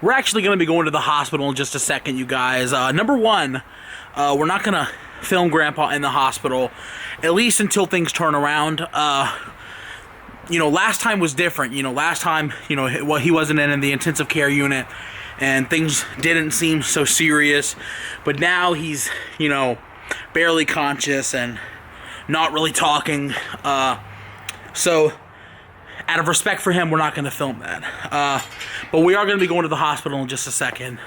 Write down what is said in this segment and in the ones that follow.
We're actually going to be going to the hospital in just a second, you guys. Number one, we're not going to film Grandpa in the hospital, at least until things turn around. You know, last time was different. You know, last time, you know, he wasn't in the intensive care unit, and things didn't seem so serious. But now he's, you know, barely conscious and not really talking. So, out of respect for him, we're not going to film that. But we are going to be going to the hospital in just a second.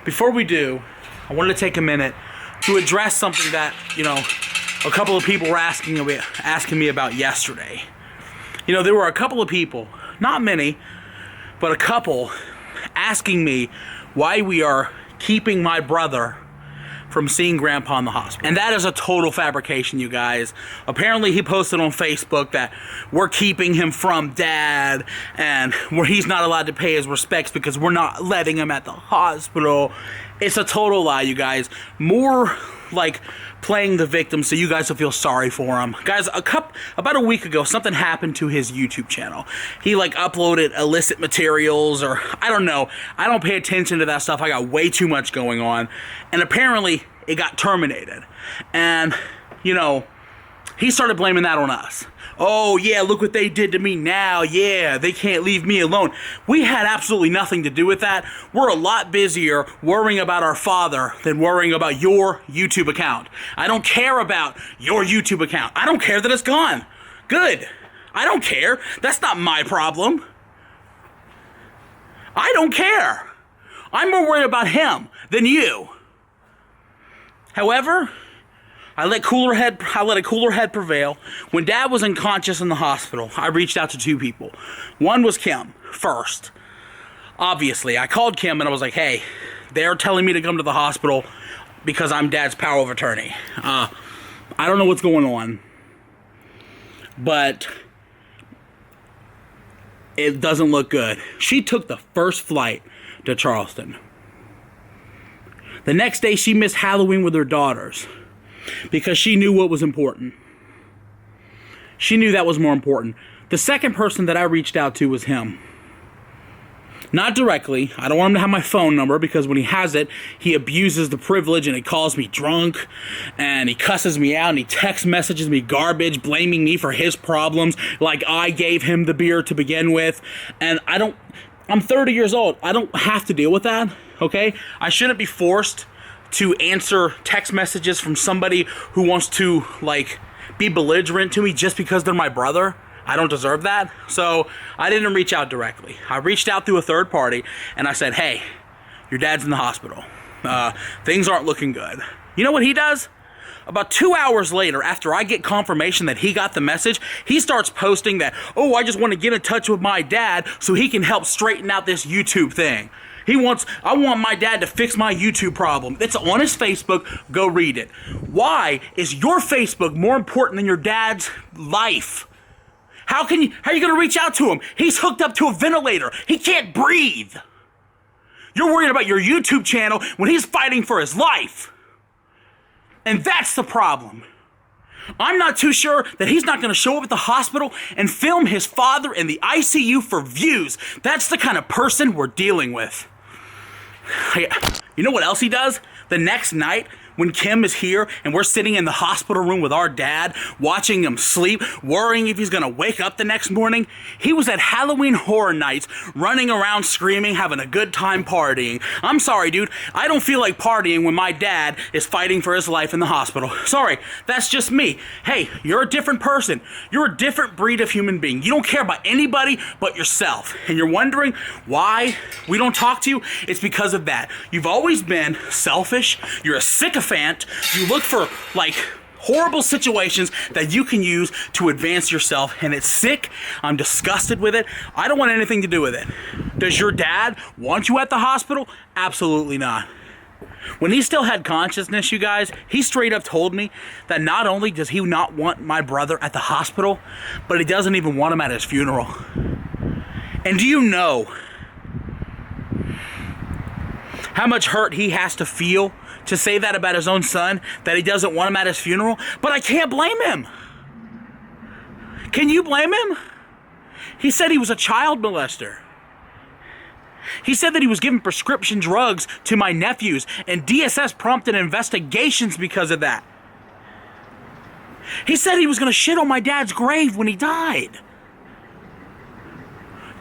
Before we do, I wanted to take a minute to address something that, you know, a couple of people were asking me about yesterday. You know, there were a couple of people, not many, but a couple, asking me why we are keeping my brother from seeing Grandpa in the hospital. And that is a total fabrication, you guys. Apparently he posted on Facebook that we're keeping him from Dad, and where he's not allowed to pay his respects because we're not letting him at the hospital. It's a total lie, you guys. More like playing the victim so you guys will feel sorry for him. Guys, about a week ago, something happened to his YouTube channel. He like uploaded illicit materials, or I don't know. I don't pay attention to that stuff. I got way too much going on. And apparently it got terminated. And, you know, he started blaming that on us. Oh, yeah, look what they did to me now. Yeah, they can't leave me alone. We had absolutely nothing to do with that. We're a lot busier worrying about our father than worrying about your YouTube account. I don't care about your YouTube account. I don't care that it's gone. Good. I don't care. That's not my problem. I don't care. I'm more worried about him than you. However, I let a cooler head prevail. When Dad was unconscious in the hospital, I reached out to two people. One was Kim, first. Obviously, I called Kim and I was like, hey, they're telling me to come to the hospital because I'm Dad's power of attorney. I don't know what's going on, but it doesn't look good. She took the first flight to Charleston. The next day, she missed Halloween with her daughters, because she knew what was important. She knew that was more important. The second person that I reached out to was him. Not directly. I don't want him to have my phone number, because when he has it, he abuses the privilege and he calls me drunk and he cusses me out and he text messages me garbage, blaming me for his problems like I gave him the beer to begin with. And I'm 30 years old. I don't have to deal with that, okay? I shouldn't be forced to answer text messages from somebody who wants to, like, be belligerent to me just because they're my brother. I don't deserve that. So I didn't reach out directly. I reached out through a third party and I said, hey, your dad's in the hospital. Things aren't looking good. You know what he does? About 2 hours later, after I get confirmation that he got the message, he starts posting that, oh, I just want to get in touch with my dad so he can help straighten out this YouTube thing. I want my dad to fix my YouTube problem. It's on his Facebook. Go read it. Why is your Facebook more important than your dad's life? How are you going to reach out to him? He's hooked up to a ventilator. He can't breathe. You're worried about your YouTube channel when he's fighting for his life. And that's the problem. I'm not too sure that he's not going to show up at the hospital and film his father in the ICU for views. That's the kind of person we're dealing with. You know what else he does? The next night, when Kim is here and we're sitting in the hospital room with our dad, watching him sleep, worrying if he's gonna wake up the next morning, he was at Halloween Horror Nights, running around screaming, having a good time partying. I'm sorry, dude. I don't feel like partying when my dad is fighting for his life in the hospital. Sorry, that's just me. Hey, you're a different person. You're a different breed of human being. You don't care about anybody but yourself. And you're wondering why we don't talk to you? It's because of that. You've always been selfish. You're a sycophant. You look for, like, horrible situations that you can use to advance yourself, and it's sick. I'm disgusted with it. I don't want anything to do with it. Does your dad want you at the hospital? Absolutely not. When he still had consciousness, you guys, he straight up told me that not only does he not want my brother at the hospital, but he doesn't even want him at his funeral. And do you know how much hurt he has to feel to say that about his own son, that he doesn't want him at his funeral? But I can't blame him. Can you blame him? He said he was a child molester. He said that he was giving prescription drugs to my nephews, and DSS prompted investigations because of that. He said he was going to shit on my dad's grave when he died.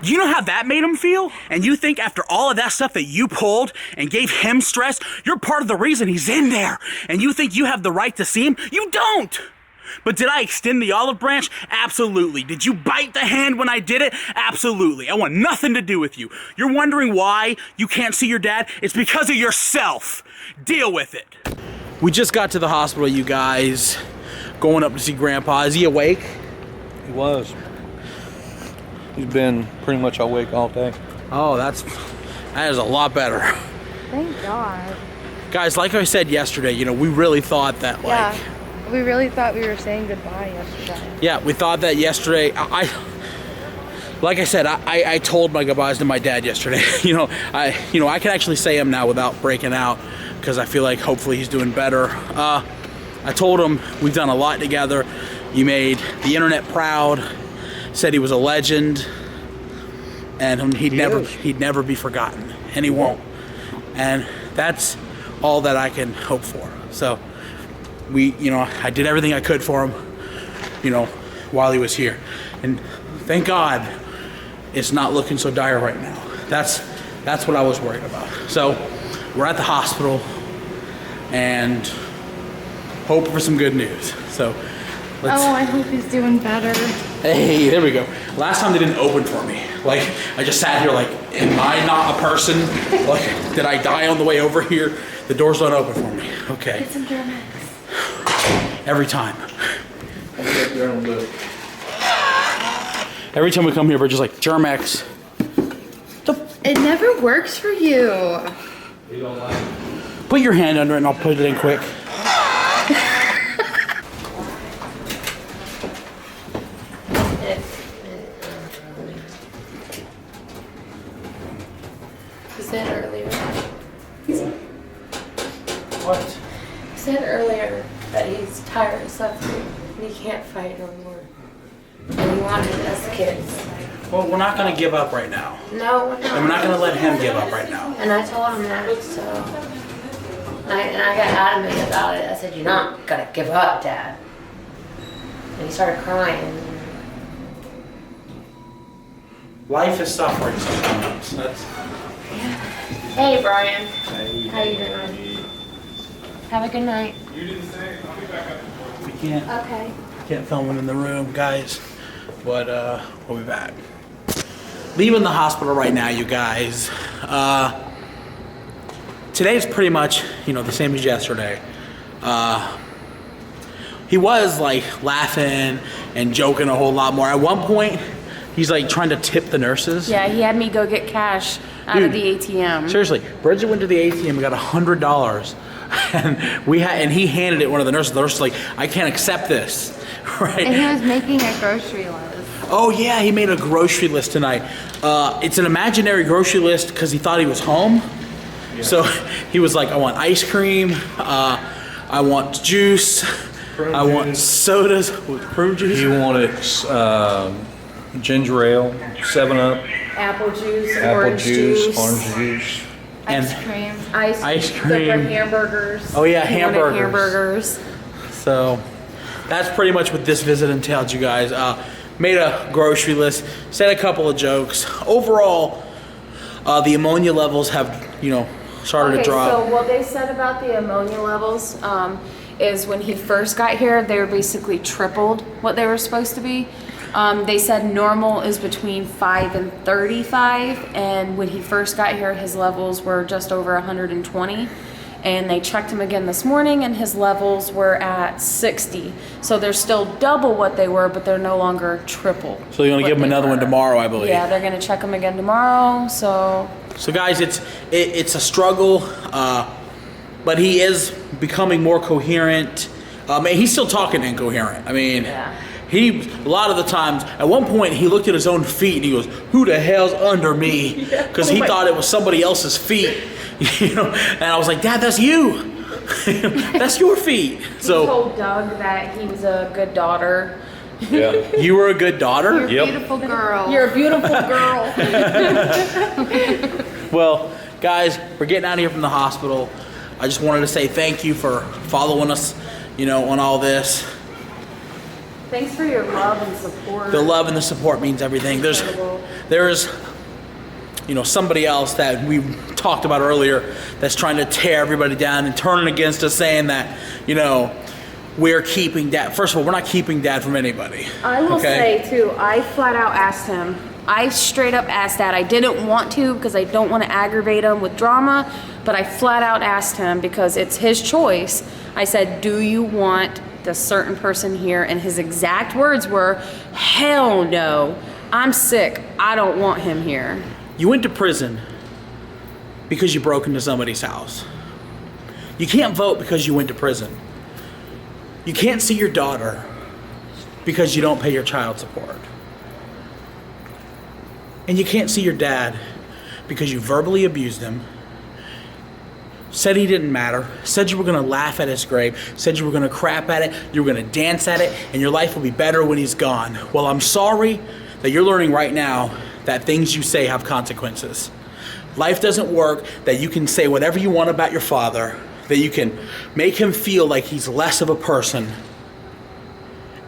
Do you know how that made him feel? And you think after all of that stuff that you pulled and gave him stress, you're part of the reason he's in there. And you think you have the right to see him? You don't. But did I extend the olive branch? Absolutely. Did you bite the hand when I did it? Absolutely. I want nothing to do with you. You're wondering why you can't see your dad? It's because of yourself. Deal with it. We just got to the hospital, you guys. Going up to see Grandpa. Is he awake? He was. He's been pretty much awake all day. Oh, that is a lot better. Thank God. Guys, like I said yesterday, you know, we really thought that, like... Yeah, we really thought we were saying goodbye yesterday. Yeah, we thought that yesterday. Like I said, I told my goodbyes to my dad yesterday. I can actually say them now without breaking out because I feel like hopefully he's doing better. I told him we've done a lot together. You made the internet proud. Said he was a legend, and he'd never be forgotten, and he won't. And that's all that I can hope for. So I did everything I could for him, while he was here, and thank God it's not looking so dire right now. That's what I was worried about. So we're at the hospital and hope for some good news. So I hope he's doing better. Hey, there we go. Last time they didn't open for me. Like, I just sat here like, am I not a person? Like, did I die on the way over here? The doors don't open for me. Okay. Get some Germex. Every time. Every time we come here, we're just like, Germex. It never works for you. You don't like it? Put your hand under it and I'll put it in quick. He said earlier. What? He said earlier that he's tired of suffering and he can't fight no more. And he wanted us kids. Well, we're not going to give up right now. No, we're not. And we're not going to let him give up right now. And I told him that, so. And I got adamant about it. I said, you're not going to give up, Dad. And he started crying. Life is suffering sometimes. Yeah. Hey, Brian. Hey, How you doing? Have a good night. We can't film him in the room, guys. But we'll be back. Leaving the hospital right now, you guys. Today's pretty much, the same as yesterday. He was like laughing and joking a whole lot more. At one point, he's like trying to tip the nurses. Yeah, he had me go get cash out of the ATM. Seriously, Bridget went to the ATM and got $100, and he handed it one of the nurses. The nurse was like, "I can't accept this." Right? And he was making a grocery list. Oh yeah, he made a grocery list tonight. It's an imaginary grocery list because he thought he was home. Yeah. So he was like, "I want ice cream. I want juice. I want sodas with prune juice." He wanted ginger ale, 7-Up, Apple juice, apple orange juice, orange juice. Ice And cream. ice The cream. hamburgers. Oh yeah, He wanted hamburgers. hamburgers. So that's pretty much what this visit entailed, you guys. Made a grocery list, said a couple of jokes. Overall, the ammonia levels have, started to drop. So what they said about the ammonia levels is when he first got here, they were basically tripled what they were supposed to be. They said normal is between 5 and 35, and when he first got here, his levels were just over 120. And they checked him again this morning, and his levels were at 60. So they're still double what they were, but they're no longer triple. So you're gonna give him another one tomorrow, I believe. Yeah, they're gonna check him again tomorrow. So guys, it's a struggle, but he is becoming more coherent. He's still talking incoherent. I mean, Yeah. a lot of the times, at one point he looked at his own feet and he goes, "Who the hell's under me?" Because he thought it was somebody else's feet. And I was like, "Dad, that's you. That's your feet." he So told Doug that he was a good daughter. Yeah. you were a good daughter. You're a beautiful girl. You're a beautiful girl. Well, guys, we're getting out of here from the hospital. I just wanted to say thank you for following us, on all this. Thanks for your love and support. The love and the support means everything. There's somebody else that we talked about earlier that's trying to tear everybody down and turning against us, saying that, we're keeping Dad. First of all, we're not keeping Dad from anybody. I will say, too, I flat out asked him. I straight up asked Dad. I didn't want to because I don't want to aggravate him with drama, but I flat out asked him because it's his choice. I said, do you want this certain person here? And his exact words were, hell no. I'm sick. I don't want him here. You went to prison because you broke into somebody's house. You can't vote because you went to prison. You can't see your daughter because you don't pay your child support. And you can't see your dad because you verbally abused him, said he didn't matter, said you were going to laugh at his grave, said you were going to crap at it, you were going to dance at it, and your life will be better when he's gone. Well, I'm sorry that you're learning right now that things you say have consequences. Life doesn't work that you can say whatever you want about your father, that you can make him feel like he's less of a person.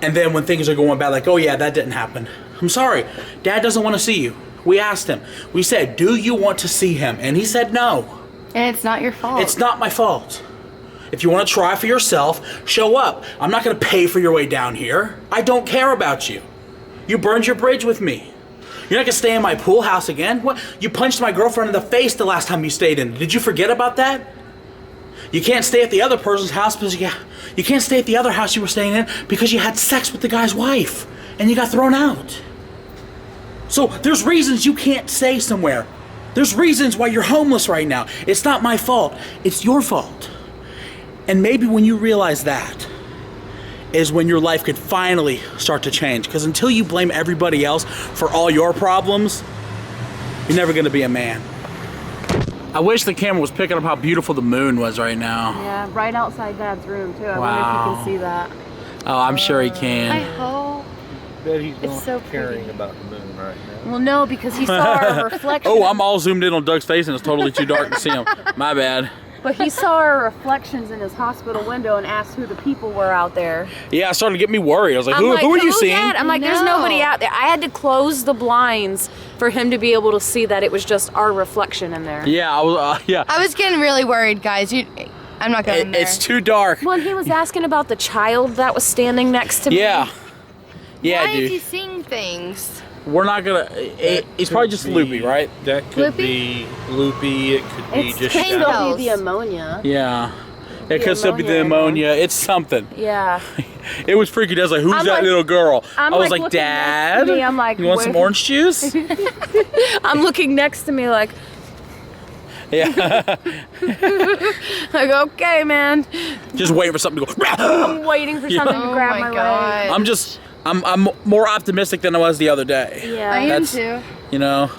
And then when things are going bad, like, oh yeah, that didn't happen. I'm sorry, Dad doesn't want to see you. We asked him. We said, do you want to see him? And he said no. And it's not your fault. It's not my fault. If you want to try for yourself, show up. I'm not going to pay for your way down here. I don't care about you. You burned your bridge with me. You're not going to stay in my pool house again? What? You punched my girlfriend in the face the last time you stayed in. Did you forget about that? You can't stay at the other person's house because you can't stay at the other house you were staying in because you had sex with the guy's wife and you got thrown out. So there's reasons you can't stay somewhere. There's reasons why you're homeless right now. It's not my fault. It's your fault. And maybe when you realize that is when your life could finally start to change. Because until you blame everybody else for all your problems, you're never going to be a man. I wish the camera was picking up how beautiful the moon was right now. Yeah, right outside Dad's room, too. I Wow. wonder if you can see that. Oh, I'm sure he I can. hope. Bet he's It's not so caring pretty. about the moon right now. Well, no, because he saw our reflection. Oh, I'm all zoomed in on Doug's face and it's totally too dark to see him. My bad. But he saw our reflections in his hospital window and asked who the people were out there. Yeah, it started to get me worried. I was like, I'm who are you seeing? Dad? I'm like, there's No. nobody out there. I had to close the blinds for him to be able to see that it was just our reflection in there. Yeah, I was. Yeah, I was getting really worried, guys. I'm not going there. it's too dark. Well, he was asking about the child that was standing next to me. Yeah, yeah, Why is he dude. seeing things? We're not gonna. He's probably just loopy, right? That could Loopy? be loopy. It could be It's just can shadows. still be the ammonia. Yeah. It could still be the ammonia, ammonia. It's something. Yeah. It was freaky. I was like, who's I'm that like- little girl? I'm I was like like, looking Dad, next to me, I'm like, you want some where- orange juice? I'm looking next to me like, Yeah. like, okay, man. Just waiting for something to go. I'm waiting for something to Oh grab my my God. leg. I'm more optimistic than I was the other day. Yeah. I am That's- too. You know,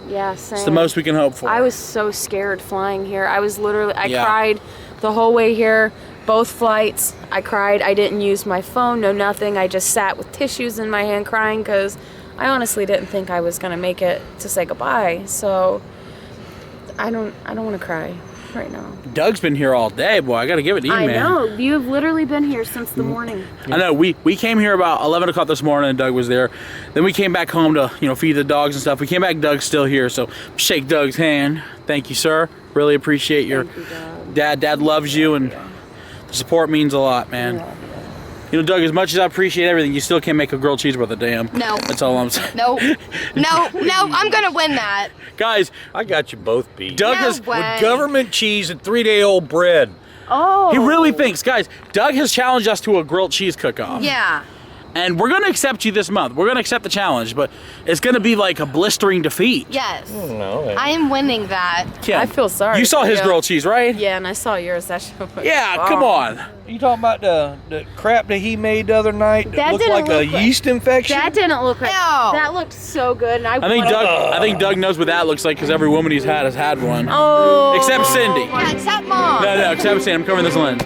Yeah, same. it's the most we can hope for. I was so scared flying here. I was literally, I Yeah. cried the whole way here, both flights. I cried. I didn't use my phone, no nothing. I just sat with tissues in my hand crying because I honestly didn't think I was gonna make it to say goodbye. So I don't want to cry right now. Doug's been here all day, boy. I gotta give it to you, I man. know. You've literally been here since the morning. I know. We came here about 11 o'clock this morning and Doug was there. Then we came back home to, feed the dogs and stuff. We came back, Doug's still here. So shake Doug's hand. Thank you, sir. Really appreciate your Thank you, Dad. dad loves you and the support means a lot, man. Doug, as much as I appreciate everything, you still can't make a grilled cheeseburger, damn. No. That's all I'm saying. No. No, I'm going to win that. Guys, I got you both beat. Doug No has way. With government cheese and 3-day-old bread. Oh. he really thinks, guys, Doug has challenged us to a grilled cheese cook-off. Yeah. And we're gonna accept you this month. We're gonna accept the challenge, but it's gonna be like a blistering defeat. Yes. No. I am winning that. Kim, I feel sorry You saw for his you. grilled cheese, right? Yeah, and I saw yours. That shit was Yeah, come on. You talking about the crap that he made the other night that That looked didn't like a look like- yeast infection? That didn't look like. No. That looked so good, and I think Doug knows what that looks like because every woman he's had has had one. Oh. Except Cindy. Yeah, except Mom. No, except Cindy. I'm covering this lens.